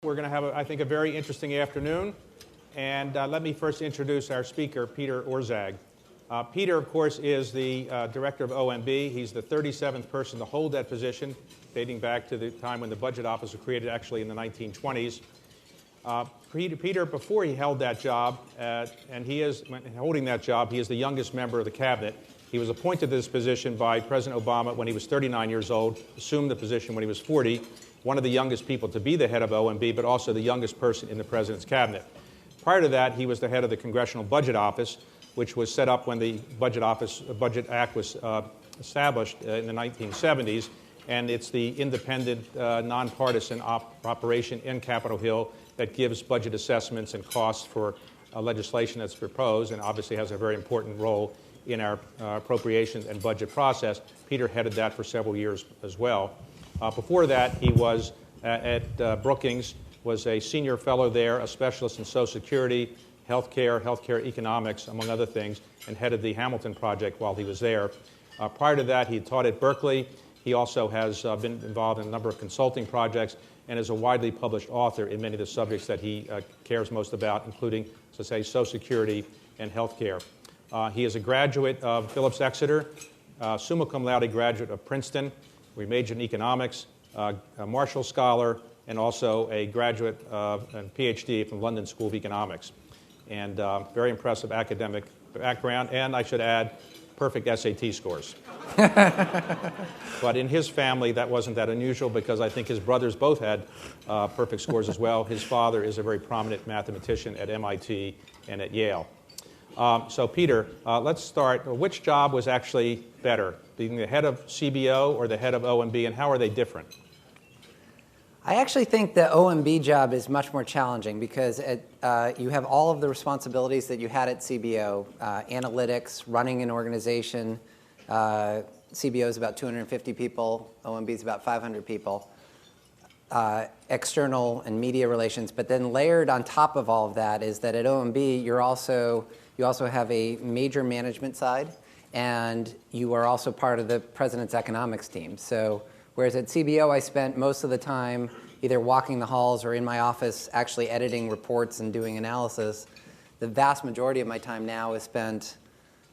We're going to have, I think, a very interesting afternoon. And let me first introduce our speaker, Peter Orszag. Peter, of course, is the director of OMB. He's the 37th person to hold that position, dating back to the time when the Budget Office was created, actually in the 1920s. Peter, before he held that job, and he is, when holding that job, he is the youngest member of the cabinet. He was appointed to this position by President Obama when he was 39 years old, assumed the position when he was 40, one of the youngest people to be the head of OMB, but also the youngest person in the president's cabinet. Prior to that, he was the head of the Congressional Budget Office, which was set up when the Budget Act was established in the 1970s, and it's the independent, nonpartisan operation in Capitol Hill that gives budget assessments and costs for legislation that's proposed, and obviously has a very important role in our appropriations and budget process. Peter headed that for several years as well. Before that, he was at Brookings, was a senior fellow there, a specialist in Social Security, healthcare economics, among other things, and headed the Hamilton Project while he was there. Prior to that, he taught at Berkeley. He also has been involved in a number of consulting projects and is a widely published author in many of the subjects that he cares most about, including, as I say, Social Security and healthcare. He is a graduate of Phillips Exeter, summa cum laude graduate of Princeton. We majored in economics, a Marshall Scholar, and also a graduate and PhD from London School of Economics. And very impressive academic background, and I should add, perfect SAT scores. But in his family, that wasn't that unusual because I think his brothers both had perfect scores as well. His father is a very prominent mathematician at MIT and at Yale. So Peter, let's start. Which job was actually better, being the head of CBO or the head of OMB, and how are they different? I actually think the OMB job is much more challenging because you have all of the responsibilities that you had at CBO, analytics, running an organization. CBO is about 250 people, OMB is about 500 people, external and media relations. But then layered on top of all of that is that at OMB, you also have a major management side, and you are also part of the president's economics team. So whereas at CBO, I spent most of the time either walking the halls or in my office actually editing reports and doing analysis, the vast majority of my time now is spent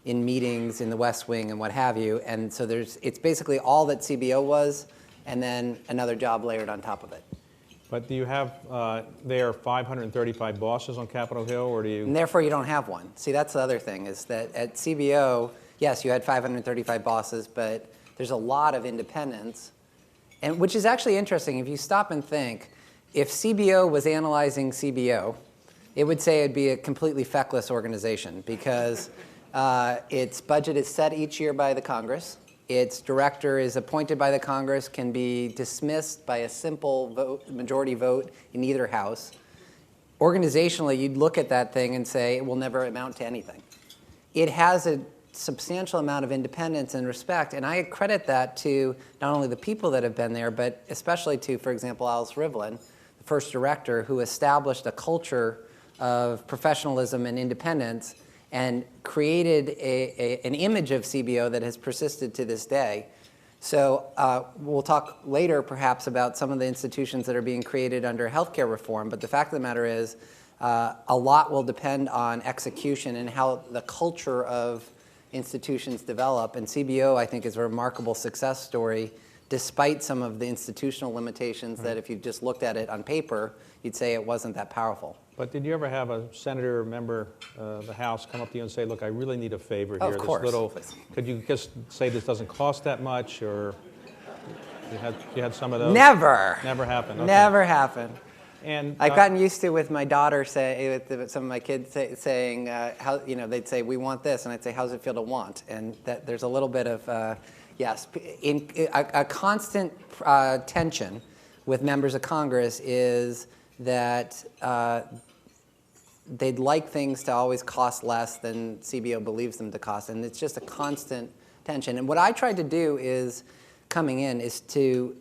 in meetings in the West Wing and what have you. And so it's basically all that CBO was, and then another job layered on top of it. But do you have there 535 bosses on Capitol Hill, or do you? And therefore, you don't have one. See, that's the other thing, is that at CBO, yes, you had 535 bosses, but there's a lot of independents, and which is actually interesting. If you stop and think, if CBO was analyzing CBO, it would say it'd be a completely feckless organization because its budget is set each year by the Congress. Its director is appointed by the Congress, can be dismissed by a simple majority vote in either house. Organizationally, you'd look at that thing and say it will never amount to anything. It has a substantial amount of independence and respect, and I credit that to not only the people that have been there, but especially to, for example, Alice Rivlin, the first director, who established a culture of professionalism and independence and created an image of CBO that has persisted to this day. So we'll talk later perhaps about some of the institutions that are being created under healthcare reform, but the fact of the matter is a lot will depend on execution and how the culture of institutions develop, and CBO, I think, is a remarkable success story despite some of the institutional limitations that if you just looked at it on paper, you'd say it wasn't that powerful. But did you ever have a senator or member of the House come up to you and say, look, I really need a favor here. Of course. Could you just say this doesn't cost that much, or you had some of those? Never. Never happened. Okay. Never happened. And I've gotten used to with my daughter with some of my kids saying, how, they'd say, we want this, and I'd say, how does it feel to want? And that there's a little bit of, yes, a constant tension with members of Congress is that they'd like things to always cost less than CBO believes them to cost, and it's just a constant tension. And what I tried to do is, coming in, is to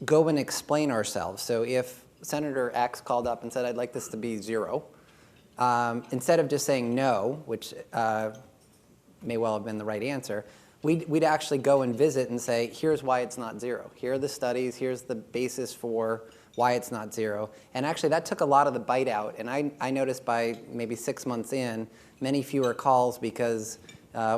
go and explain ourselves. So if Senator X called up and said, I'd like this to be 0, instead of just saying no, which may well have been the right answer, we'd actually go and visit and say, here's why it's not 0. Here are the studies, here's the basis for why it's not zero. And actually, that took a lot of the bite out. And I noticed by maybe 6 months in, many fewer calls because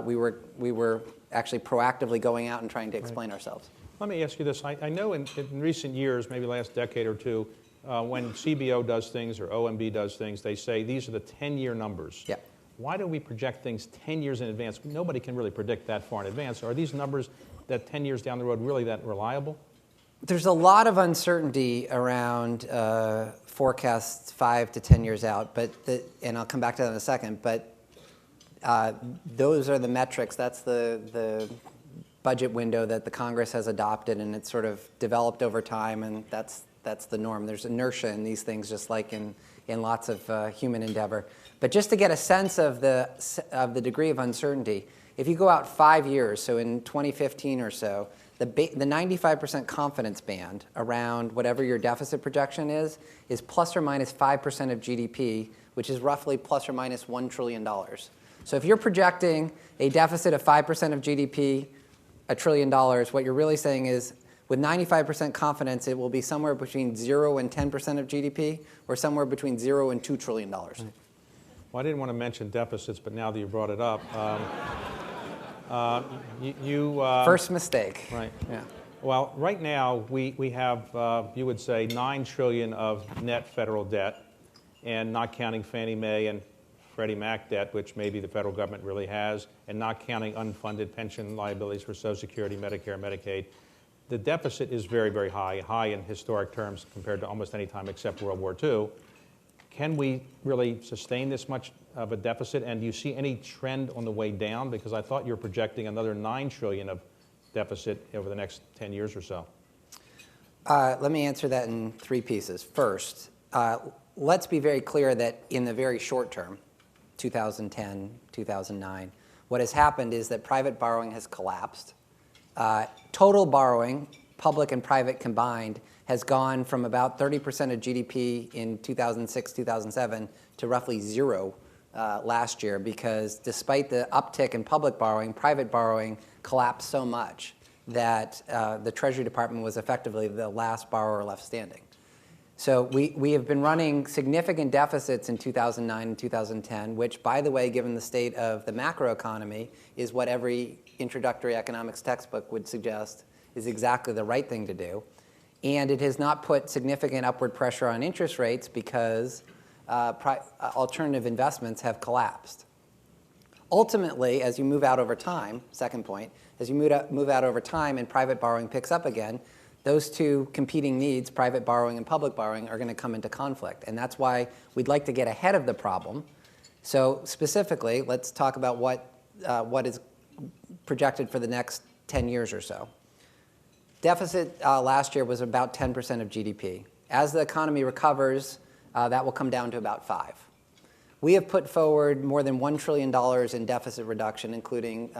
we were actually proactively going out and trying to explain ourselves. Let me ask you this. I know in recent years, maybe last decade or two, when CBO does things or OMB does things, they say these are the 10-year numbers. Yeah. Why do we project things 10 years in advance? Nobody can really predict that far in advance. Are these numbers that 10 years down the road really that reliable? There's a lot of uncertainty around forecasts 5 to 10 years out, and I'll come back to that in a second, but those are the metrics. That's the budget window that the Congress has adopted, and it's sort of developed over time, and that's the norm. There's inertia in these things, just like in lots of human endeavor. But just to get a sense of the degree of uncertainty, if you go out 5 years, so in 2015 or so, the 95% confidence band around whatever your deficit projection is plus or minus 5% of GDP, which is roughly plus or minus $1 trillion. So if you're projecting a deficit of 5% of GDP, $1 trillion, what you're really saying is, with 95% confidence, it will be somewhere between 0 and 10% of GDP, or somewhere between 0 and $2 trillion. Well, I didn't want to mention deficits, but now that you brought it up, first mistake. Right. Yeah. Well, right now we have, you would say, $9 trillion of net federal debt, and not counting Fannie Mae and Freddie Mac debt, which maybe the federal government really has, and not counting unfunded pension liabilities for Social Security, Medicare, Medicaid. The deficit is very, very high in historic terms compared to almost any time except World War II. Can we really sustain this much of a deficit? And do you see any trend on the way down? Because I thought you were projecting another $9 trillion of deficit over the next 10 years or so. Let me answer that in 3 pieces. First, let's be very clear that in the very short term, 2010, 2009, what has happened is that private borrowing has collapsed. Total borrowing, public and private combined, has gone from about 30% of GDP in 2006, 2007 to roughly 0 last year, because despite the uptick in public borrowing, private borrowing collapsed so much that the Treasury Department was effectively the last borrower left standing. So we have been running significant deficits in 2009 and 2010, which, by the way, given the state of the macroeconomy, is what every introductory economics textbook would suggest is exactly the right thing to do. And it has not put significant upward pressure on interest rates because alternative investments have collapsed. Ultimately, as you move out over time, second point, as you move out over time and private borrowing picks up again, those two competing needs, private borrowing and public borrowing, are going to come into conflict. And that's why we'd like to get ahead of the problem. So specifically, let's talk about what is projected for the next 10 years or so. Deficit last year was about 10% of GDP. As the economy recovers, that will come down to about 5%. We have put forward more than $1 trillion in deficit reduction, including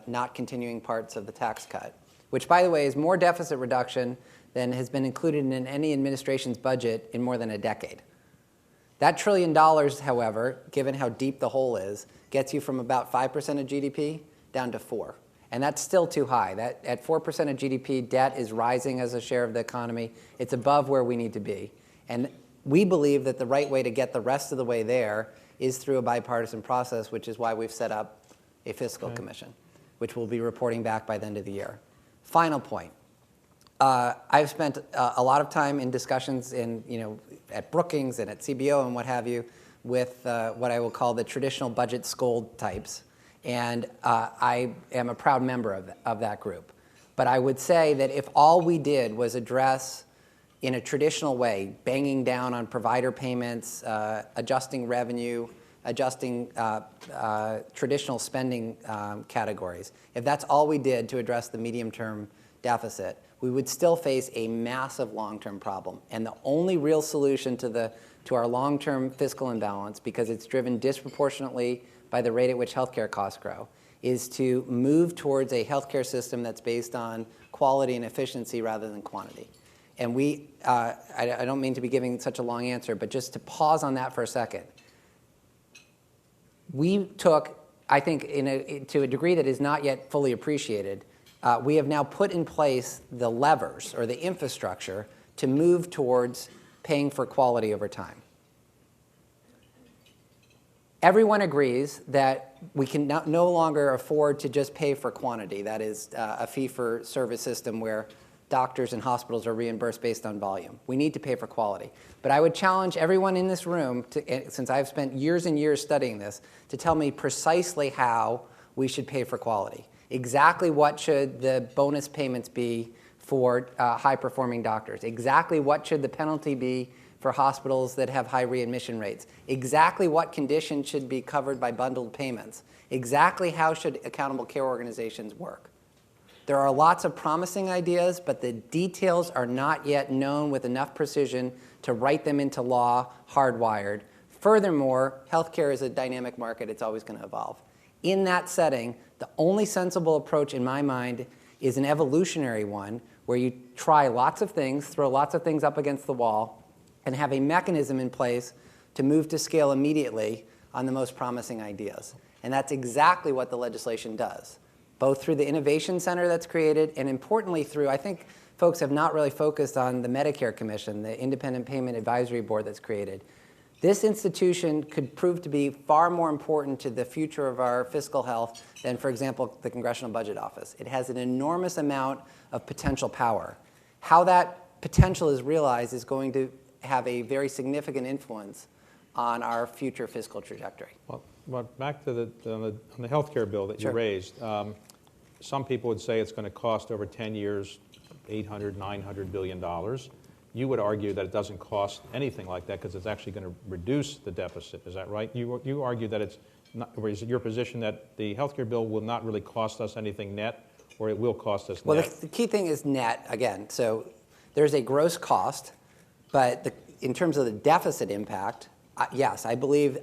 not continuing parts of the tax cut, which, by the way, is more deficit reduction than has been included in any administration's budget in more than a decade. That $1 trillion, however, given how deep the hole is, gets you from about 5% of GDP down to 4%. And that's still too high. That, at 4% of GDP, debt is rising as a share of the economy. It's above where we need to be. And we believe that the right way to get the rest of the way there is through a bipartisan process, which is why we've set up a fiscal commission, which will be reporting back by the end of the year. Final point. I've spent a lot of time in discussions at Brookings and at CBO and what have you with what I will call the traditional budget scold types. And I am a proud member of that group. But I would say that if all we did was address in a traditional way, banging down on provider payments, adjusting revenue, adjusting traditional spending categories, if that's all we did to address the medium-term deficit, we would still face a massive long-term problem. And the only real solution to our long-term fiscal imbalance, because it's driven disproportionately by the rate at which healthcare costs grow, is to move towards a healthcare system that's based on quality and efficiency rather than quantity. And I don't mean to be giving such a long answer, but just to pause on that for a second. We took, I think, to a degree that is not yet fully appreciated, we have now put in place the levers or the infrastructure to move towards paying for quality over time. Everyone agrees that we can no longer afford to just pay for quantity. That is a fee-for-service system where doctors and hospitals are reimbursed based on volume. We need to pay for quality. But I would challenge everyone in this room, since I've spent years and years studying this, to tell me precisely how we should pay for quality. Exactly what should the bonus payments be for high-performing doctors? Exactly what should the penalty be for hospitals that have high readmission rates? Exactly what conditions should be covered by bundled payments? Exactly how should accountable care organizations work? There are lots of promising ideas, but the details are not yet known with enough precision to write them into law hardwired. Furthermore, healthcare is a dynamic market. It's always going to evolve. In that setting, the only sensible approach in my mind is an evolutionary one where you try lots of things, throw lots of things up against the wall, and have a mechanism in place to move to scale immediately on the most promising ideas. And that's exactly what the legislation does, both through the Innovation Center that's created and importantly through, I think folks have not really focused on the Medicare Commission, the Independent Payment Advisory Board that's created. This institution could prove to be far more important to the future of our fiscal health than, for example, the Congressional Budget Office. It has an enormous amount of potential power. How that potential is realized is going to have a very significant influence on our future fiscal trajectory. Well, back to the health care bill that you raised. Some people would say it's going to cost over 10 years $800, $900 billion. You would argue that it doesn't cost anything like that because it's actually going to reduce the deficit. Is that right? You argue that it's not, or is it your position that the health care bill will not really cost us anything net, or it will cost us net? Well, the key thing is net, again. So there's a gross cost, but in terms of the deficit impact, yes, I believe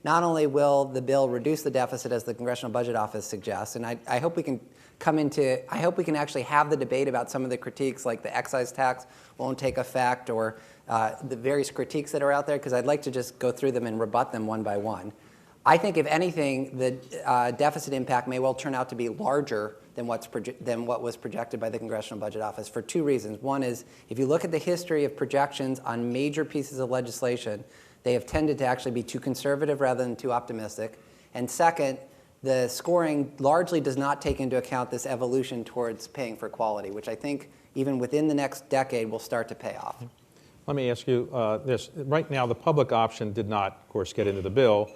not only will the bill reduce the deficit as the Congressional Budget Office suggests, and I hope we can I hope we can actually have the debate about some of the critiques like the excise tax won't take effect or the various critiques that are out there, because I'd like to just go through them and rebut them one by one. I think, if anything, the deficit impact may well turn out to be larger than what was projected by the Congressional Budget Office for two reasons. One is, if you look at the history of projections on major pieces of legislation, they have tended to actually be too conservative rather than too optimistic. And second, the scoring largely does not take into account this evolution towards paying for quality, which I think even within the next decade will start to pay off. Let me ask you this. Right now, the public option did not, of course, get into the bill.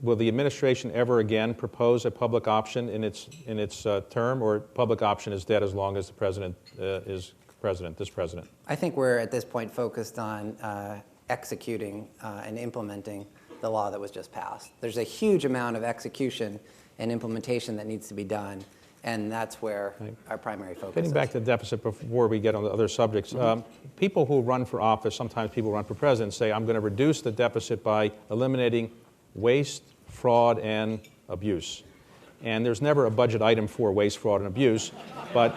Will the administration ever again propose a public option in its term, or public option is dead as long as the president is president, this president? I think we're at this point focused on executing and implementing the law that was just passed. There's a huge amount of execution and implementation that needs to be done, and that's where our primary focus is. Getting back to the deficit before we get on the other subjects, people who run for office, sometimes people run for president, say, I'm going to reduce the deficit by eliminating waste, fraud, and abuse. And there's never a budget item for waste, fraud, and abuse, but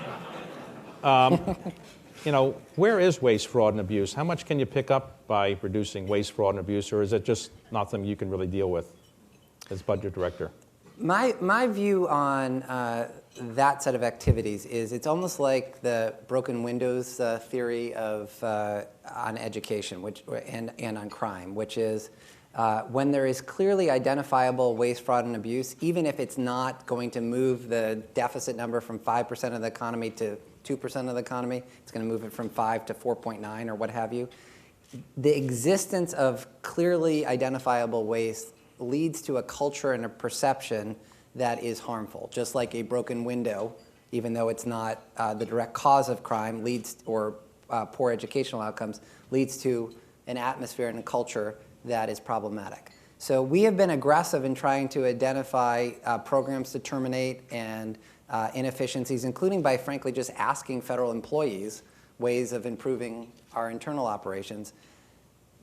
where is waste, fraud, and abuse? How much can you pick up by reducing waste, fraud, and abuse, or is it just not something you can really deal with as budget director? My view on that set of activities is it's almost like the broken windows theory on education and on crime, which is when there is clearly identifiable waste, fraud, and abuse, even if it's not going to move the deficit number from 5% of the economy to 2% of the economy, it's going to move it from 5 to 4.9 or what have you. The existence of clearly identifiable waste leads to a culture and a perception that is harmful. Just like a broken window, even though it's not the direct cause of crime, or poor educational outcomes, leads to an atmosphere and a culture that is problematic. So we have been aggressive in trying to identify programs to terminate and inefficiencies, including by, frankly, just asking federal employees ways of improving our internal operations,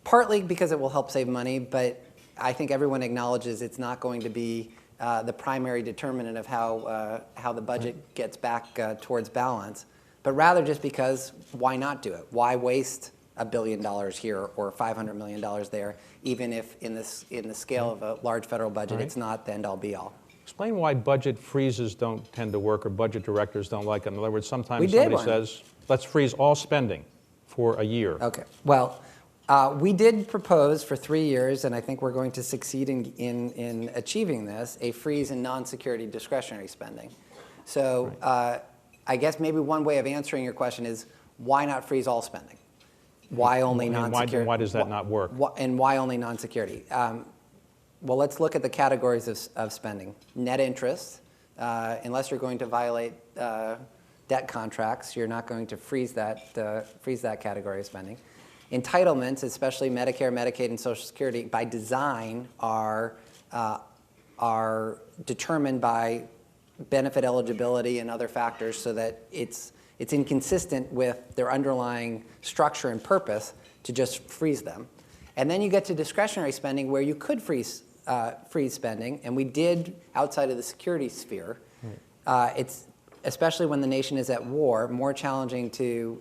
partly because it will help save money, but I think everyone acknowledges it's not going to be the primary determinant of how the budget gets back towards balance, but rather just because why not do it? Why waste $1 billion here or $500 million there, even if in the scale of a large federal budget, it's not the end-all be-all. Explain why budget freezes don't tend to work or budget directors don't like them. In other words, sometimes We did somebody one. says, let's freeze all spending for a year. Okay. Well, we did propose for 3 years, and I think we're going to succeed in achieving this, a freeze in non-security discretionary spending. So I guess maybe one way of answering your question is, why not freeze all spending? Why only non-security? Why does that not work? And why only non-security? Well, let's look at the categories of spending. Net interest, unless you're going to violate debt contracts, you're not going to freeze that category of spending. Entitlements, especially Medicare, Medicaid, and Social Security, by design are determined by benefit eligibility and other factors, so that it's inconsistent with their underlying structure and purpose to just freeze them. And then you get to discretionary spending, where you could freeze spending, and we did outside of the security sphere. It's, especially when the nation is at war, more challenging to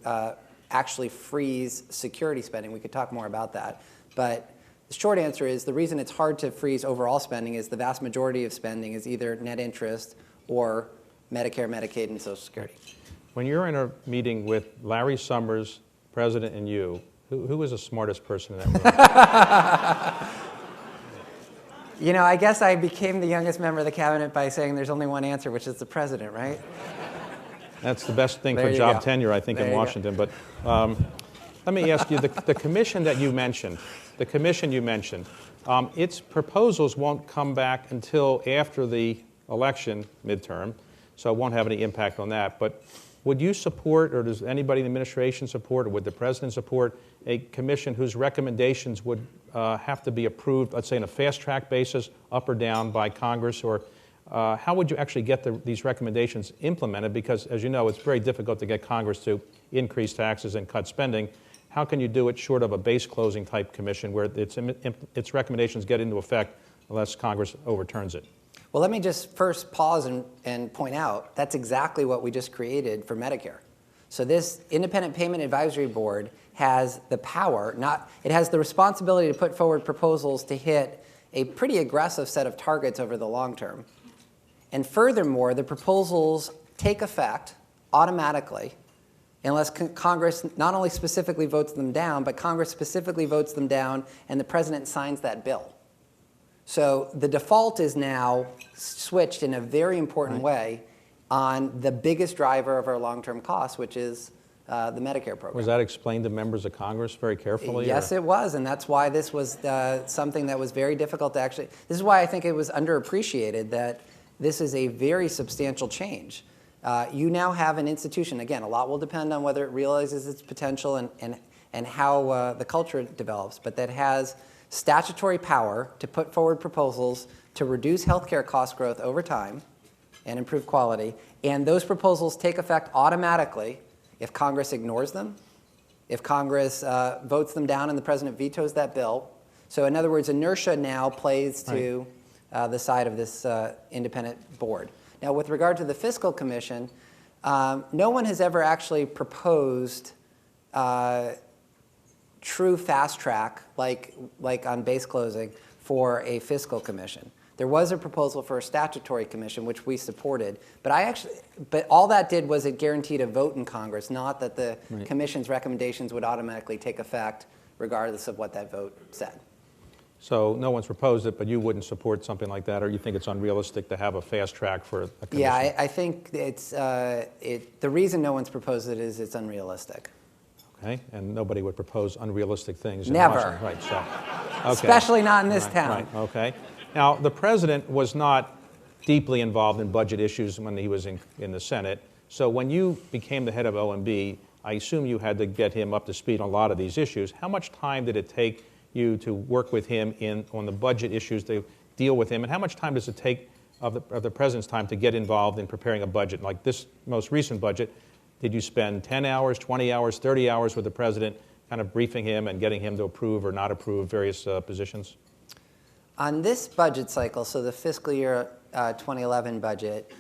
actually freeze security spending. We could talk more about that. But the short answer is, the reason it's hard to freeze overall spending is the vast majority of spending is either net interest or Medicare, Medicaid, and Social Security. When you're in a meeting with Larry Summers, President, and you, who is the smartest person in that room? You know, I guess I became the youngest member of the cabinet by saying there's only one answer, which is the president, right? That's the best thing There for you job go. tenure, I think, There in you go. Washington. But let me ask you, the commission that you mentioned, its proposals won't come back until after the election midterm, so it won't have any impact on that. But would you support, or does anybody in the administration support, or would the president support a commission whose recommendations would have to be approved, let's say, on a fast-track basis, up or down by Congress? Or how would you actually get these recommendations implemented? Because, as you know, it's very difficult to get Congress to increase taxes and cut spending. How can you do it short of a base-closing type commission where its recommendations get into effect unless Congress overturns it? Well, let me just first pause and point out that's exactly what we just created for Medicare. So this Independent Payment Advisory Board has the power, it has the responsibility to put forward proposals to hit a pretty aggressive set of targets over the long term. And furthermore, the proposals take effect automatically unless Congress not only specifically votes them down, but Congress specifically votes them down and the president signs that bill. So the default is now switched in a very important way on the biggest driver of our long-term costs, which is the Medicare program. Was that explained to members of Congress very carefully? Yes, it was, and that's why this was something that was very difficult to actually. This is why I think it was underappreciated that this is a very substantial change. You now have an institution. Again, a lot will depend on whether it realizes its potential and how the culture develops, but that has statutory power to put forward proposals to reduce healthcare cost growth over time and improve quality. And those proposals take effect automatically if Congress ignores them, if Congress votes them down and the president vetoes that bill. So in other words, inertia now plays to the side of this independent board. Now, with regard to the Fiscal Commission, no one has ever actually proposed true fast track, like on base closing, for a fiscal commission. There was a proposal for a statutory commission, which we supported, but all that did was it guaranteed a vote in Congress, not that the commission's recommendations would automatically take effect regardless of what that vote said. So no one's proposed it, but you wouldn't support something like that, or you think it's unrealistic to have a fast track for a commission? Yeah, I think it's the reason no one's proposed it is it's unrealistic. Okay, and nobody would propose unrealistic things in Never. Washington. Right, so, okay. Especially not in this town. Right, okay. Now, the president was not deeply involved in budget issues when he was in the Senate. So when you became the head of OMB, I assume you had to get him up to speed on a lot of these issues. How much time did it take you to work with him on the budget issues, to deal with him? And how much time does it take of the president's time to get involved in preparing a budget? Like this most recent budget, did you spend 10 hours, 20 hours, 30 hours with the president kind of briefing him and getting him to approve or not approve various positions? On this budget cycle, so the fiscal year 2011 budget,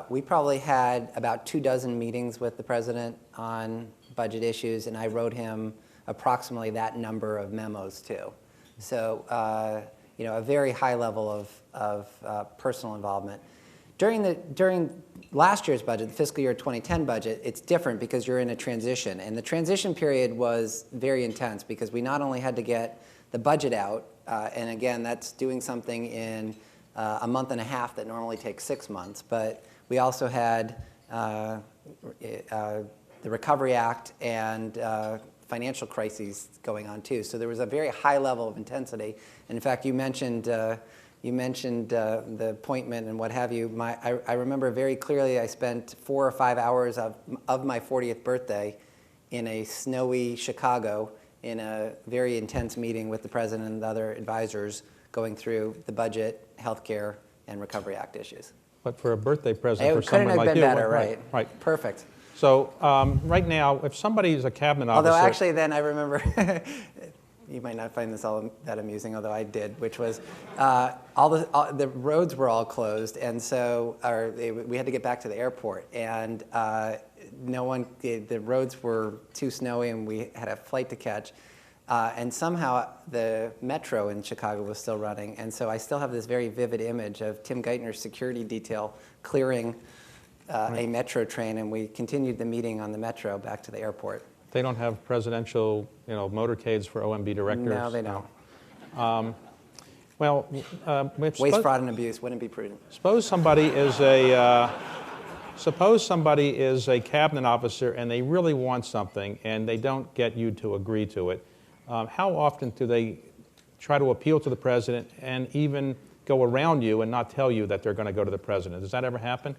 we probably had about 24 meetings with the president on budget issues, and I wrote him approximately that number of memos too. So, a very high level of personal involvement. During last year's budget, the fiscal year 2010 budget, it's different because you're in a transition. And the transition period was very intense because we not only had to get the budget out, and again, that's doing something in a month and a half that normally takes 6 months, but we also had the Recovery Act and financial crises going on too. So there was a very high level of intensity. And in fact, you mentioned the appointment and what have you. I remember very clearly I spent 4 or 5 hours of my 40th birthday in a snowy Chicago in a very intense meeting with the president and the other advisors going through the budget, healthcare, and Recovery Act issues. But for a birthday present for It couldn't someone have like been you, better, right? right? Perfect. So right now, if somebody is a cabinet officer, Although actually, then I remember, you might not find this all that amusing, although I did, which was all the roads were all closed, and so we had to get back to the airport, and the roads were too snowy, and we had a flight to catch. And somehow the metro in Chicago was still running, and so I still have this very vivid image of Tim Geithner's security detail clearing a metro train, and we continued the meeting on the metro back to the airport. they don't have presidential, motorcades for OMB directors. No, they don't. Waste, fraud, and abuse wouldn't be prudent. Suppose somebody is a cabinet officer and they really want something and they don't get you to agree to it. How often do they try to appeal to the president and even go around you and not tell you that they're going to go to the president? Does that ever happen?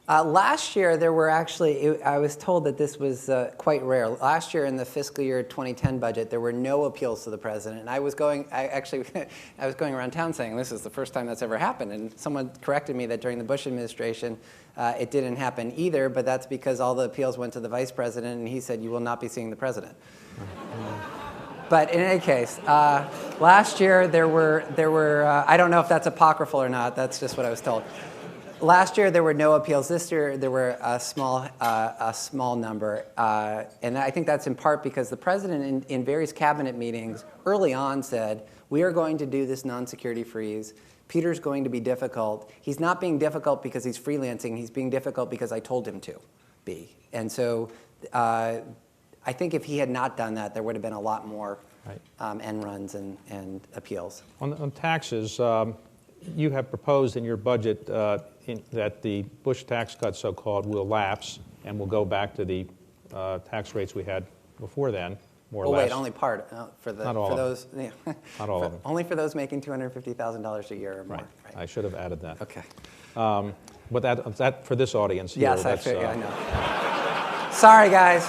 Last year, there were actually, I was told that this was quite rare. Last year in the fiscal year 2010 budget, there were no appeals to the president. And I was going around town saying, this is the first time that's ever happened. And someone corrected me that during the Bush administration, it didn't happen either, but that's because all the appeals went to the vice president, and he said, you will not be seeing the president. But in any case, last year there were I don't know if that's apocryphal or not, that's just what I was told. Last year there were no appeals. This year there were a small number, and I think that's in part because the president in various cabinet meetings early on said, we are going to do this non-security freeze. Peter's going to be difficult. He's not being difficult because he's freelancing. He's being difficult because I told him to be. And so I think if he had not done that, there would have been a lot more end runs and appeals. On taxes, you have proposed in your budget that the Bush tax cut, so-called, will lapse and will go back to the tax rates we had before then, more or less. Wait, only part Not all of them. Not all of them. Only for those making $250,000 a year or more. Right. I should have added that. Okay. But that for this audience here. Yes, I know. Sorry, guys.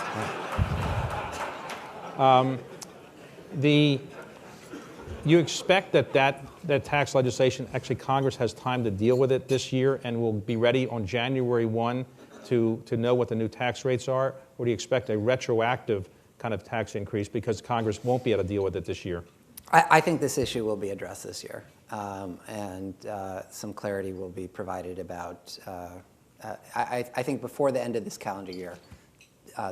You expect that tax legislation, actually Congress has time to deal with it this year and will be ready on January 1 to know what the new tax rates are? Or do you expect a retroactive kind of tax increase because Congress won't be able to deal with it this year? I think this issue will be addressed this year, and some clarity will be provided about, I think before the end of this calendar year,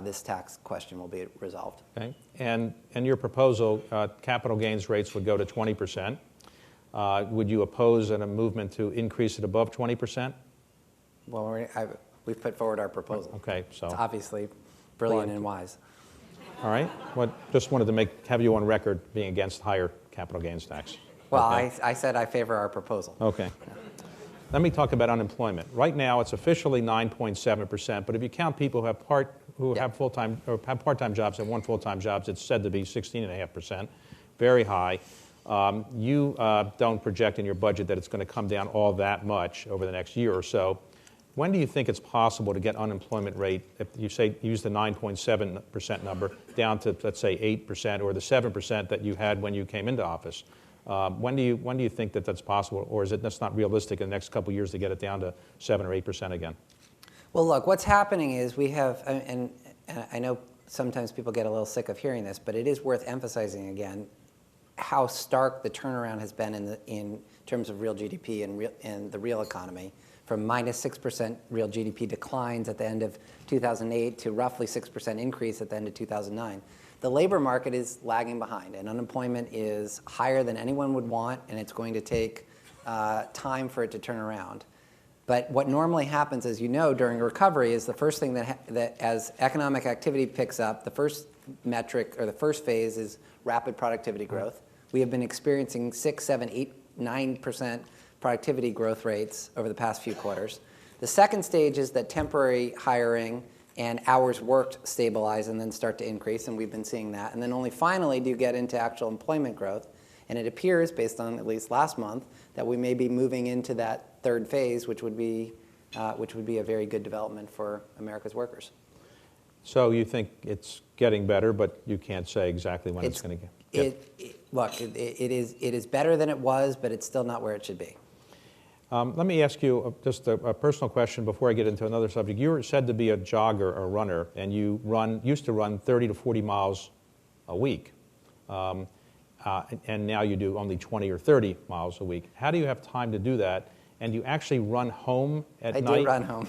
this tax question will be resolved. Okay. And your proposal, capital gains rates would go to 20%. Would you oppose a movement to increase it above 20%? Well, we've put forward our proposal. Okay, so it's obviously brilliant and wise. All right. Well, just wanted to have you on record being against higher capital gains tax. Well, okay. I said I favor our proposal. Okay. Yeah. Let me talk about unemployment. Right now, it's officially 9.7%, but if you count people who have full-time or have part-time jobs and one full-time jobs, it's said to be 16.5%, very high. You don't project in your budget that it's going to come down all that much over the next year or so. When do you think it's possible to get unemployment rate, if you say use the 9.7% number, down to, let's say, 8% or the 7% that you had when you came into office? When do you think that that's possible, or is it that's not realistic in the next couple of years to get it down to 7 or 8% again? Well, look, what's happening is we have, and I know sometimes people get a little sick of hearing this, but it is worth emphasizing again how stark the turnaround has been in terms of real GDP and the real economy, from minus 6% real GDP declines at the end of 2008 to roughly 6% increase at the end of 2009. The labor market is lagging behind, and unemployment is higher than anyone would want, and it's going to take time for it to turn around. But what normally happens, as you know, during a recovery is the first thing that as economic activity picks up, the first metric or the first phase is rapid productivity growth. We have been experiencing 6, 7, 8, 9% productivity growth rates over the past few quarters. The second stage is that temporary hiring and hours worked stabilize and then start to increase, and we've been seeing that. And then only finally do you get into actual employment growth. And it appears, based on at least last month, that we may be moving into that third phase, which would be a very good development for America's workers. So you think it's getting better, but you can't say exactly when it's going to get. Look, it is better than it was, but it's still not where it should be. Let me ask you just a personal question before I get into another subject. You were said to be a jogger or runner, and you used to run 30 to 40 miles a week. And now you do only 20 or 30 miles a week. How do you have time to do that? And do you actually run home at night? I do run home.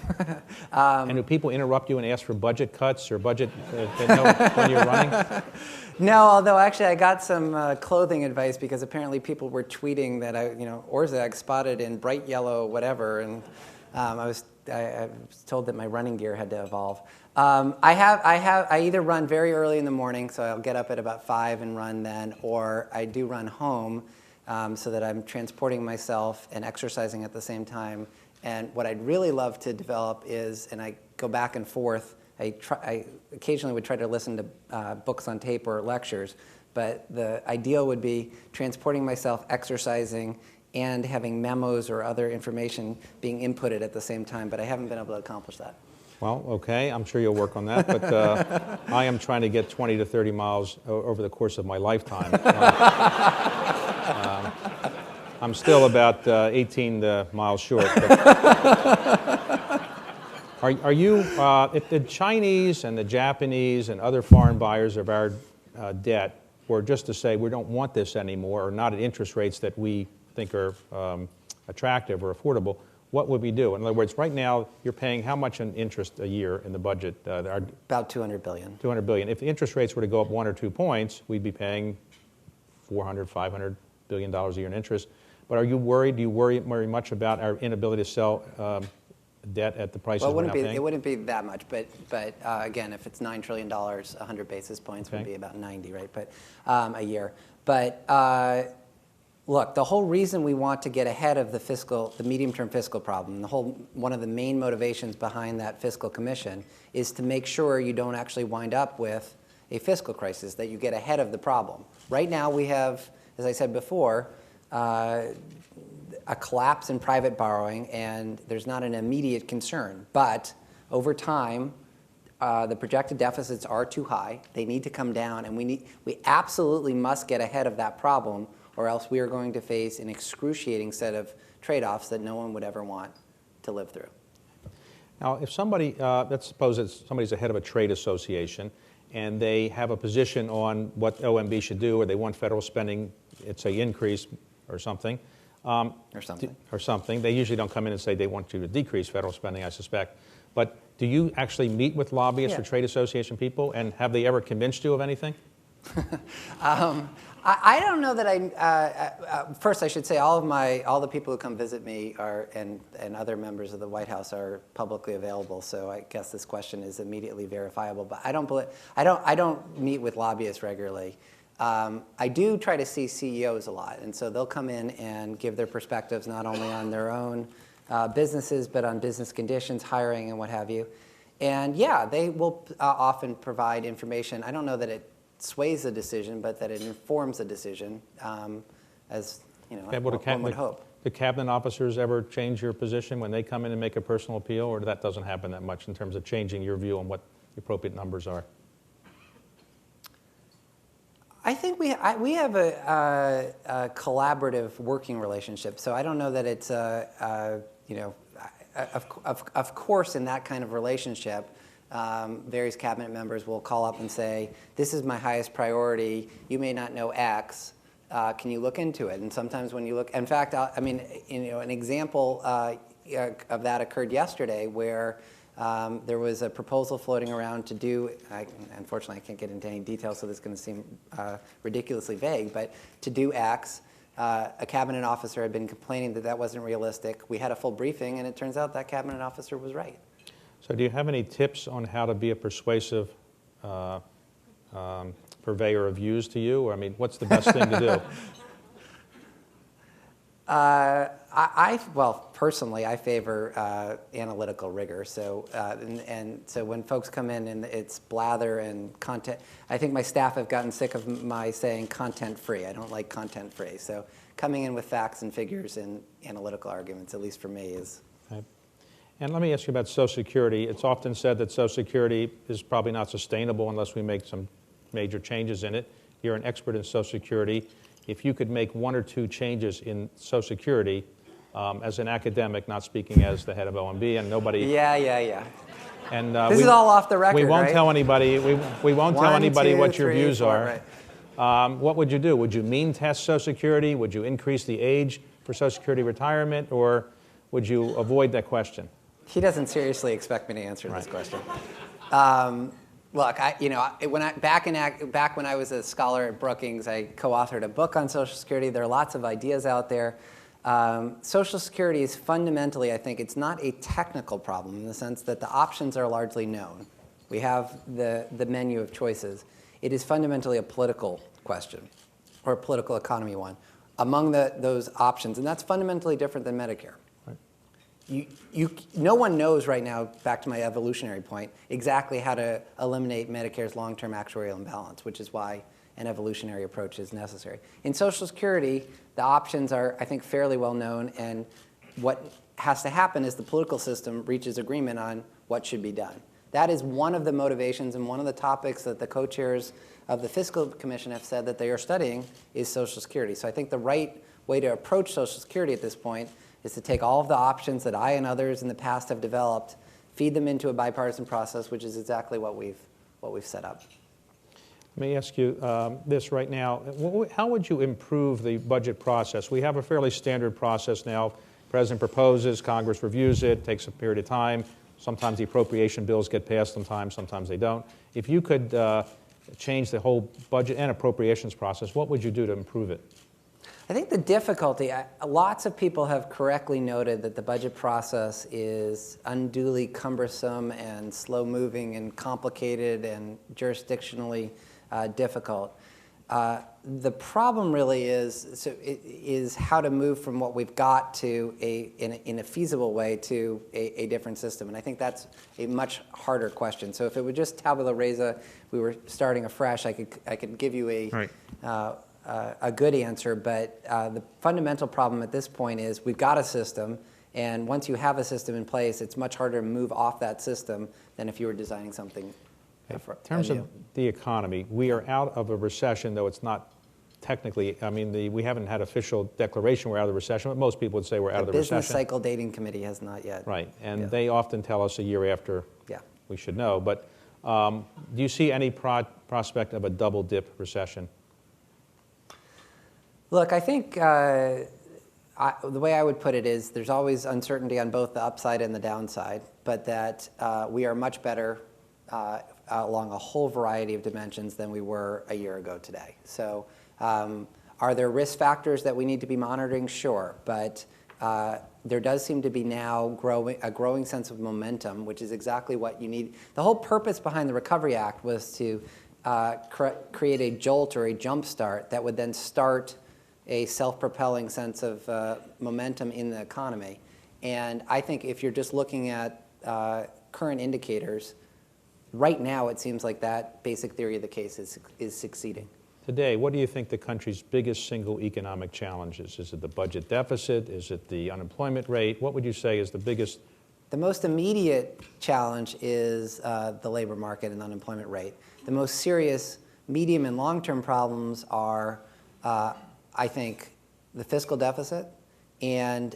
And do people interrupt you and ask for budget cuts or budget when you're running? No, although actually I got some clothing advice because apparently people were tweeting that Orszag spotted in bright yellow whatever, and I was told that my running gear had to evolve. I either run very early in the morning, so I'll get up at about 5 and run then, or I do run home so that I'm transporting myself and exercising at the same time. And what I'd really love to develop is, and I go back and forth, I occasionally would try to listen to books on tape or lectures, but the ideal would be transporting myself, exercising, and having memos or other information being inputted at the same time, but I haven't been able to accomplish that. Well, okay, I'm sure you'll work on that, but I am trying to get 20 to 30 miles over the course of my lifetime. I'm still about 18 miles short. Are you, if the Chinese and the Japanese and other foreign buyers of our debt were just to say we don't want this anymore or not at interest rates that we think are attractive or affordable, what would we do? In other words, right now you're paying how much in interest a year in the budget? About $200 billion. $200 billion. If the interest rates were to go up 1 or 2 points, we'd be paying $400, $500 billion a year in interest. But are you worried? Do you worry very much about our inability to sell debt at the prices we're now paying? It wouldn't be that much, but again, if it's $9 trillion, 100 basis points would be about 90, right? But a year. But look, the whole reason we want to get ahead of the medium-term fiscal problem, one of the main motivations behind that fiscal commission is to make sure you don't actually wind up with a fiscal crisis, that you get ahead of the problem. Right now we have, as I said before, a collapse in private borrowing, and there's not an immediate concern. But over time, the projected deficits are too high. They need to come down, and we absolutely must get ahead of that problem, or else we are going to face an excruciating set of trade-offs that no one would ever want to live through. Now, if somebody, let's suppose somebody's the head of a trade association, and they have a position on what OMB should do, or they want federal spending, it's a increase or something. Or something. They usually don't come in and say they want you to decrease federal spending, I suspect. But do you actually meet with lobbyists or trade association people, and have they ever convinced you of anything? I don't know that first I should say all the people who come visit me and other members of the White House are publicly available, so I guess this question is immediately verifiable. But I don't meet with lobbyists regularly. I do try to see CEOs a lot, and so they'll come in and give their perspectives not only on their own businesses, but on business conditions, hiring, and what have you. And yeah, they will often provide information. I don't know that it sways a decision, but that it informs a decision, as one would hope. Do cabinet officers ever change your position when they come in and make a personal appeal, or that doesn't happen that much in terms of changing your view on what the appropriate numbers are? I think we have a collaborative working relationship, so I don't know that it's of course in that kind of relationship, various cabinet members will call up and say, "This is my highest priority. You may not know X. Can you look into it?" And sometimes when you look, in fact, an example of that occurred yesterday where. There was a proposal floating around to do, unfortunately I can't get into any details, so this is going to seem ridiculously vague, but to do X, A cabinet officer had been complaining that that wasn't realistic. We had a full briefing, and it turns out that cabinet officer was right. So do you have any tips on how to be a persuasive purveyor of views to you? Or, I mean, what's the best thing to do? Well, personally, I favor analytical rigor. So, so when folks come in and it's blather and content, I think my staff have gotten sick of my saying content-free. I don't like content-free. So coming in with facts and figures and analytical arguments, at least for me, is... Okay. And let me ask you about Social Security. It's often said that Social Security is probably not sustainable unless we make some major changes in it. You're an expert in Social Security. If you could make one or two changes in Social Security, as an academic, not speaking as the head of OMB, and nobody... Yeah. And this is all off the record, we won't right? tell anybody. We won't tell anybody what your views four, are. Right. What would you do? Would you mean test Social Security? Would you increase the age for Social Security retirement, or would you avoid that question? He doesn't seriously expect me to answer this question. Look, back when I was a scholar at Brookings, I co-authored a book on Social Security. There are lots of ideas out there. Social Security is fundamentally, I think, it's not a technical problem in the sense that the options are largely known. We have the menu of choices. It is fundamentally a political question, or a political economy one, among those options, and that's fundamentally different than Medicare. No one knows right now, back to my evolutionary point, exactly how to eliminate Medicare's long-term actuarial imbalance, which is why an evolutionary approach is necessary. In Social Security, the options are, I think, fairly well known, and what has to happen is the political system reaches agreement on what should be done. That is one of the motivations and one of the topics that the co-chairs of the Fiscal Commission have said that they are studying is Social Security. So I think the right way to approach Social Security at this point is to take all of the options that I and others in the past have developed, feed them into a bipartisan process, which is exactly what we've set up. Let me ask you this right now. How would you improve the budget process? We have a fairly standard process now. The President proposes, Congress reviews it, takes a period of time. Sometimes the appropriation bills get passed sometimes they don't. If you could change the whole budget and appropriations process, what would you do to improve it? I think the difficulty, lots of people have correctly noted that the budget process is unduly cumbersome and slow-moving and complicated and jurisdictionally difficult. The problem really is how to move from what we've got to in a feasible way to a different system. And I think that's a much harder question. So if it were just tabula rasa, we were starting afresh, I could give you a good answer, but the fundamental problem at this point is we've got a system, and once you have a system in place, it's much harder to move off that system than if you were designing something. In terms of the economy, we are out of a recession, though it's not technically, I mean, we haven't had official declaration we're out of the recession, but most people would say we're out of the recession. The Business Cycle Dating Committee has not yet. Right, and they often tell us a year after we should know. But do you see any prospect of a double-dip recession? Look, I think the way I would put it is there's always uncertainty on both the upside and the downside, but that we are much better along a whole variety of dimensions than we were a year ago today. So are there risk factors that we need to be monitoring? Sure, but there does seem to be now a growing sense of momentum, which is exactly what you need. The whole purpose behind the Recovery Act was to create a jolt or a jump start that would then start a self-propelling sense of momentum in the economy. And I think if you're just looking at current indicators, right now it seems like that basic theory of the case is succeeding. Today, what do you think the country's biggest single economic challenge is? Is it the budget deficit? Is it the unemployment rate? What would you say is the biggest? The most immediate challenge is the labor market and unemployment rate. The most serious medium and long-term problems are I think the fiscal deficit and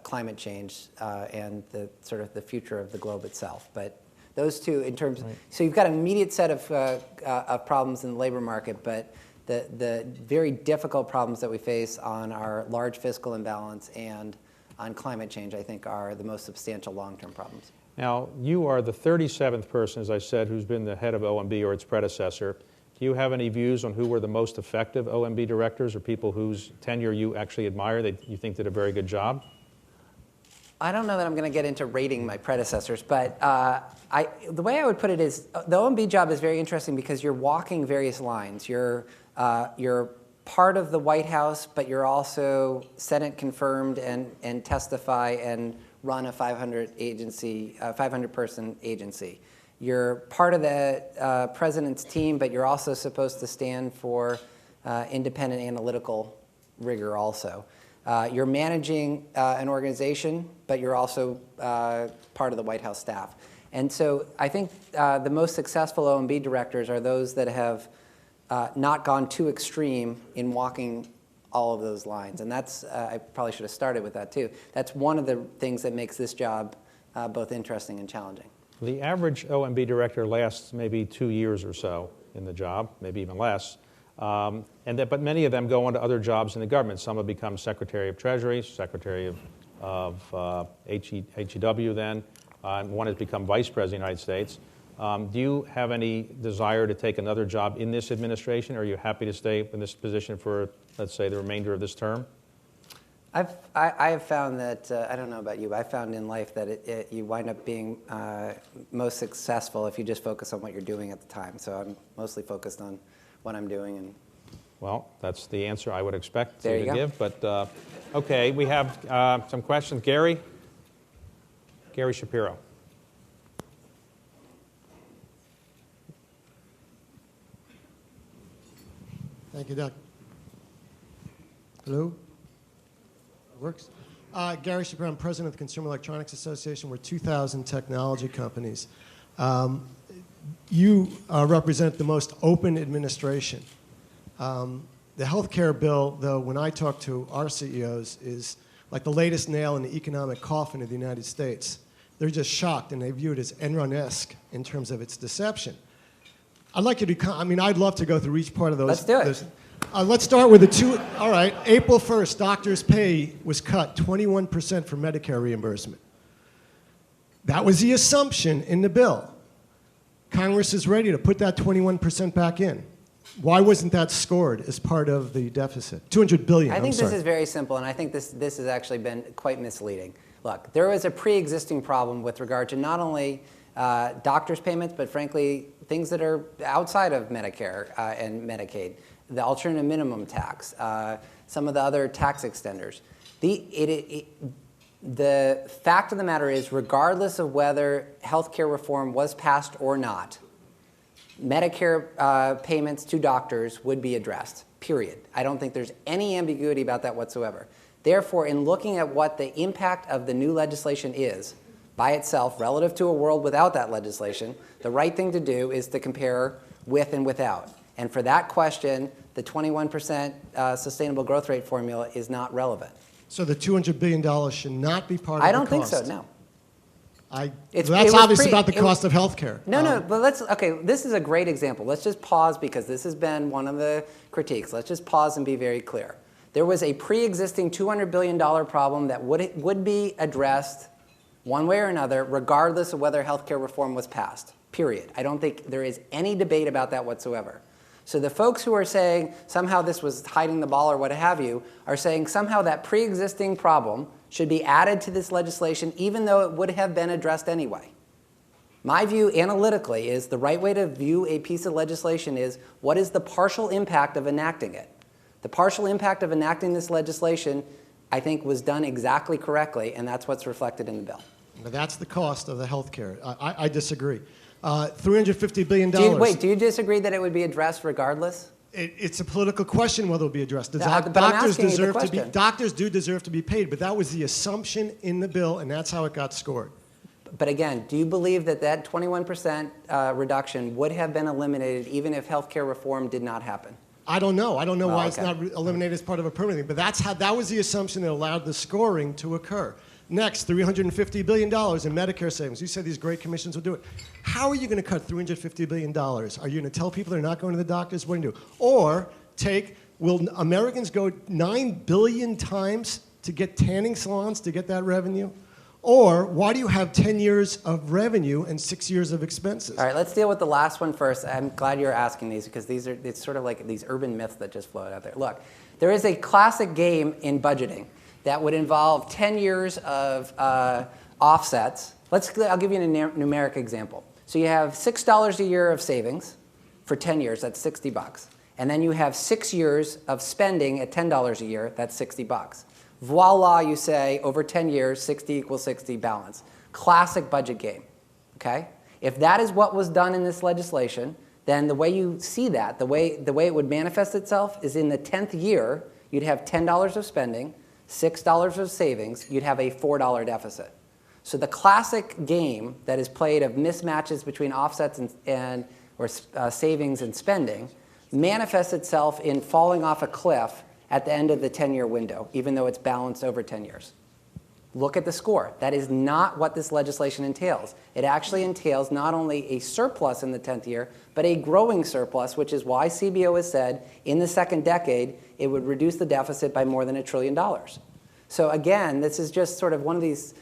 climate change and the sort of the future of the globe itself. But those two, in terms, so you've got an immediate set of problems in the labor market, but the very difficult problems that we face on our large fiscal imbalance and on climate change, I think, are the most substantial long-term problems. Now, you are the 37th person, as I said, who's been the head of OMB or its predecessor. Do you have any views on who were the most effective OMB directors or people whose tenure you actually admire, that you think did a very good job? I don't know that I'm going to get into rating my predecessors, but the way I would put it is the OMB job is very interesting because you're walking various lines. You're part of the White House, but you're also Senate confirmed and testify and run a 500-person agency. You're part of the president's team, but you're also supposed to stand for independent analytical rigor also. You're managing an organization, but you're also part of the White House staff. And so I think the most successful OMB directors are those that have not gone too extreme in walking all of those lines. And that's, I probably should have started with that too. That's one of the things that makes this job both interesting and challenging. The average OMB director lasts maybe 2 years or so in the job, maybe even less. But many of them go on to other jobs in the government. Some have become Secretary of Treasury, Secretary of HEW then, and one has become Vice President of the United States. Do you have any desire to take another job in this administration, or are you happy to stay in this position for, let's say, the remainder of this term? I have found that, I don't know about you, but I found in life that you wind up being most successful if you just focus on what you're doing at the time. So I'm mostly focused on what I'm doing. And well, that's the answer I would expect you to go. give. But okay, we have some questions. Gary Shapiro. Thank you, Doug. Hello? It works. Gary Shapiro, I'm president of the Consumer Electronics Association. We're 2,000 technology companies. You represent the most open administration. The health care bill, though, when I talk to our CEOs, is like the latest nail in the economic coffin of the United States. They're just shocked, and they view it as Enron-esque in terms of its deception. I'd like you to, I'd love to go through each part of those. Let's do it. Let's start with the two. All right, April 1st, doctors' pay was cut 21% for Medicare reimbursement. That was the assumption in the bill. Congress is ready to put that 21% back in. Why wasn't that scored as part of the deficit? $200 billion. I think this is very simple, and I think this has actually been quite misleading. Look, there was a pre-existing problem with regard to not only doctors' payments, but frankly, things that are outside of Medicare and Medicaid, the alternative minimum tax, some of the other tax extenders. The fact of the matter is, regardless of whether health care reform was passed or not, Medicare payments to doctors would be addressed, period. I don't think there's any ambiguity about that whatsoever. Therefore, in looking at what the impact of the new legislation is by itself relative to a world without that legislation, the right thing to do is to compare with and without. And for that question, the 21% sustainable growth rate formula is not relevant. So the $200 billion should not be part of the cost? I don't think so, no. That's obviously about the cost of health care. No, but this is a great example. Let's just pause because this has been one of the critiques. Let's just pause and be very clear. There was a pre-existing $200 billion problem that would be addressed one way or another, regardless of whether health care reform was passed, period. I don't think there is any debate about that whatsoever. So the folks who are saying somehow this was hiding the ball or what have you are saying somehow that pre-existing problem should be added to this legislation even though it would have been addressed anyway. My view analytically is the right way to view a piece of legislation is what is the partial impact of enacting it. The partial impact of enacting this legislation, I think, was done exactly correctly, and that's what's reflected in the bill. But that's the cost of the health care. I disagree. $350 billion. Wait, do you disagree that it would be addressed regardless? It's a political question whether it will be addressed. But I'm asking you the question. Doctors do deserve to be paid, but that was the assumption in the bill, and that's how it got scored. But again, do you believe that that 21% reduction would have been eliminated even if health care reform did not happen? I don't know. I don't know why it's not eliminated as part of a permanent thing, but that was the assumption that allowed the scoring to occur. Next, $350 billion in Medicare savings. You said these great commissions will do it. How are you going to cut $350 billion? Are you going to tell people they're not going to the doctors? What do you do? Or will Americans go 9 billion times to get tanning salons to get that revenue? Or why do you have 10 years of revenue and 6 years of expenses? All right, let's deal with the last one first. I'm glad you're asking these because it's sort of like these urban myths that just float out there. Look, there is a classic game in budgeting that would involve 10 years of offsets. I'll give you a numeric example. So you have $6 a year of savings for 10 years, that's $60. And then you have 6 years of spending at $10 a year, that's $60. Voila, you say, over 10 years, 60 equals 60 balance. Classic budget game, okay? If that is what was done in this legislation, then the way you see that, the way it would manifest itself is in the 10th year, you'd have $10 of spending, $6 of savings, you'd have a $4 deficit. So the classic game that is played of mismatches between offsets or savings and spending manifests itself in falling off a cliff at the end of the 10-year window, even though it's balanced over 10 years. Look at the score. That is not what this legislation entails. It actually entails not only a surplus in the 10th year, but a growing surplus, which is why CBO has said in the second decade it would reduce the deficit by more than $1 trillion. So again, this is just sort of one of these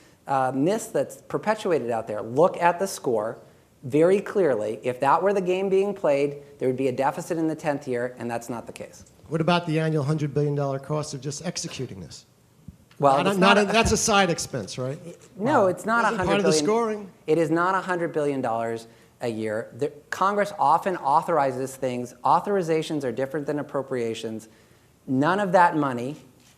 myths that's perpetuated out there. Look at the score very clearly. If that were the game being played, there would be a deficit in the 10th year, and that's not the case. What about the annual $100 billion cost of just executing this? Well, that's a side expense, right? No, it's not $100 billion. Part of the scoring. It is not $100 billion a year. Congress often authorizes things. Authorizations are different than appropriations. None of that money,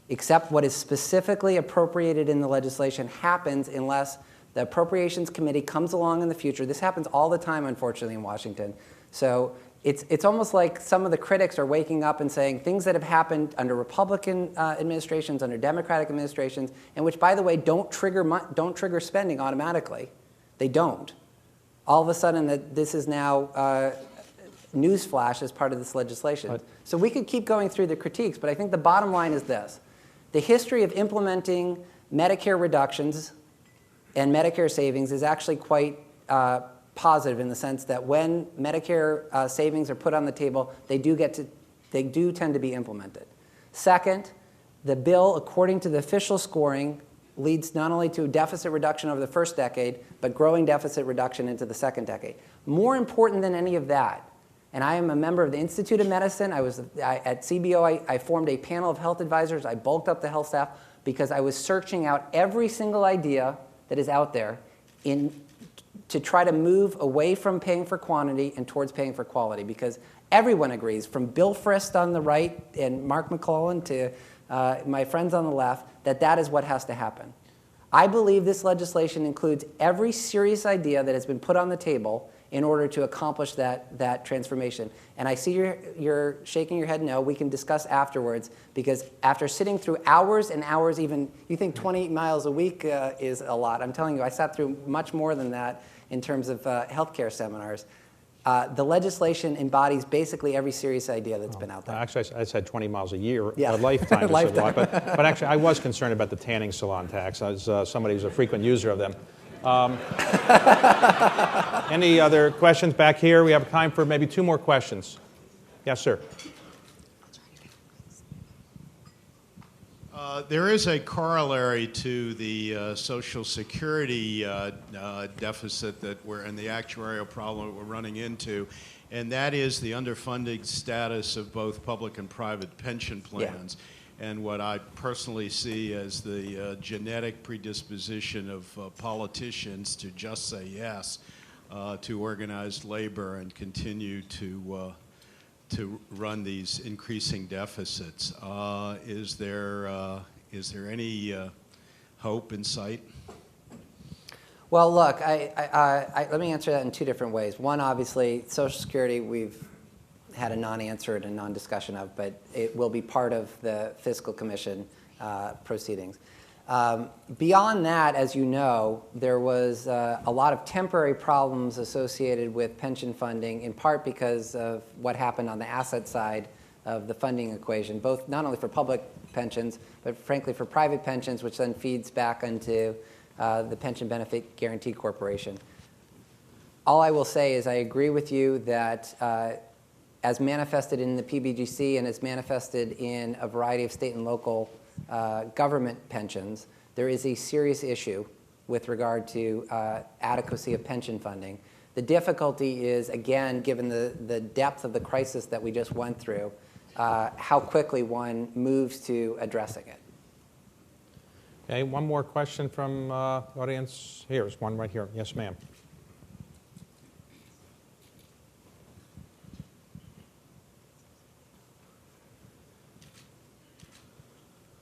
except what is specifically appropriated in the legislation, happens unless the Appropriations Committee comes along in the future. This happens all the time, unfortunately, in Washington. So it's almost like some of the critics are waking up and saying things that have happened under Republican administrations, under Democratic administrations, and which, by the way, don't trigger spending automatically. They don't. All of a sudden, this is now newsflash as part of this legislation. So we could keep going through the critiques, but I think the bottom line is this. The history of implementing Medicare reductions and Medicare savings is actually quite positive in the sense that when Medicare savings are put on the table, they do tend to be implemented. Second, the bill, according to the official scoring, leads not only to a deficit reduction over the first decade, but growing deficit reduction into the second decade. More important than any of that, and I am a member of the Institute of Medicine. At CBO, I formed a panel of health advisors. I bulked up the health staff because I was searching out every single idea that is out there to try to move away from paying for quantity and towards paying for quality, because everyone agrees, from Bill Frist on the right and Mark McClellan to my friends on the left, that is what has to happen. I believe this legislation includes every serious idea that has been put on the table in order to accomplish that transformation. And I see you're shaking your head no. We can discuss afterwards, because after sitting through hours and hours, even you think 20 miles a week is a lot. I'm telling you, I sat through much more than that in terms of healthcare seminars. The legislation embodies basically every serious idea that's been out there. Actually, I said 20 miles a year, Yeah. a lifetime. Lifetime. But actually, I was concerned about the tanning salon tax as somebody who's a frequent user of them. Any other questions back here? We have time for maybe 2 more questions. Yes, sir. There is a corollary to the Social Security deficit and the actuarial problem that we're running into, and that is the underfunded status of both public and private pension plans. Yeah. And what I personally see as the genetic predisposition of politicians to just say yes to organized labor and continue to run these increasing deficits. Is there any hope in sight? Well, look, let me answer that in 2 different ways. One, obviously, Social Security, we've had a non-answer and a non-discussion of, but it will be part of the Fiscal Commission proceedings. Beyond that, as you know, there was a lot of temporary problems associated with pension funding, in part because of what happened on the asset side of the funding equation, both not only for public pensions, but frankly for private pensions, which then feeds back into the Pension Benefit Guaranty Corporation. All I will say is I agree with you that as manifested in the PBGC and as manifested in a variety of state and local government pensions, there is a serious issue with regard to adequacy of pension funding. The difficulty is, again, given the depth of the crisis that we just went through, how quickly one moves to addressing it. Okay, one more question from audience. Here's one right here. Yes, ma'am.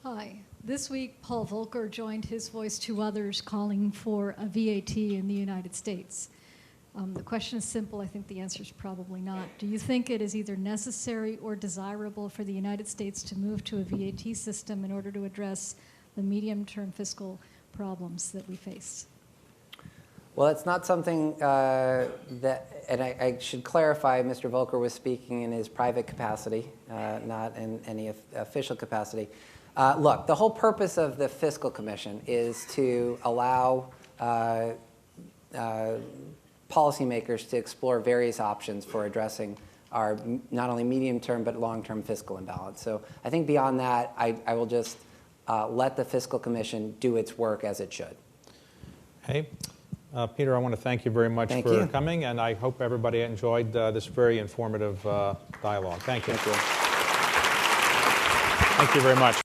Hi. This week, Paul Volcker joined his voice to others calling for a VAT in the United States. The question is simple. I think the answer is probably not. Do you think it is either necessary or desirable for the United States to move to a VAT system in order to address the medium-term fiscal problems that we face? Well, it's not something that, and I should clarify, Mr. Volcker was speaking in his private capacity, not in any official capacity. Look, the whole purpose of the Fiscal Commission is to allow policymakers to explore various options for addressing our not only medium-term but long-term fiscal imbalance. So I think beyond that, I will just let the Fiscal Commission do its work as it should. Hey, Peter, I want to thank you very much for coming, and I hope everybody enjoyed this very informative dialogue. Thank you. Thank you. Thank you very much.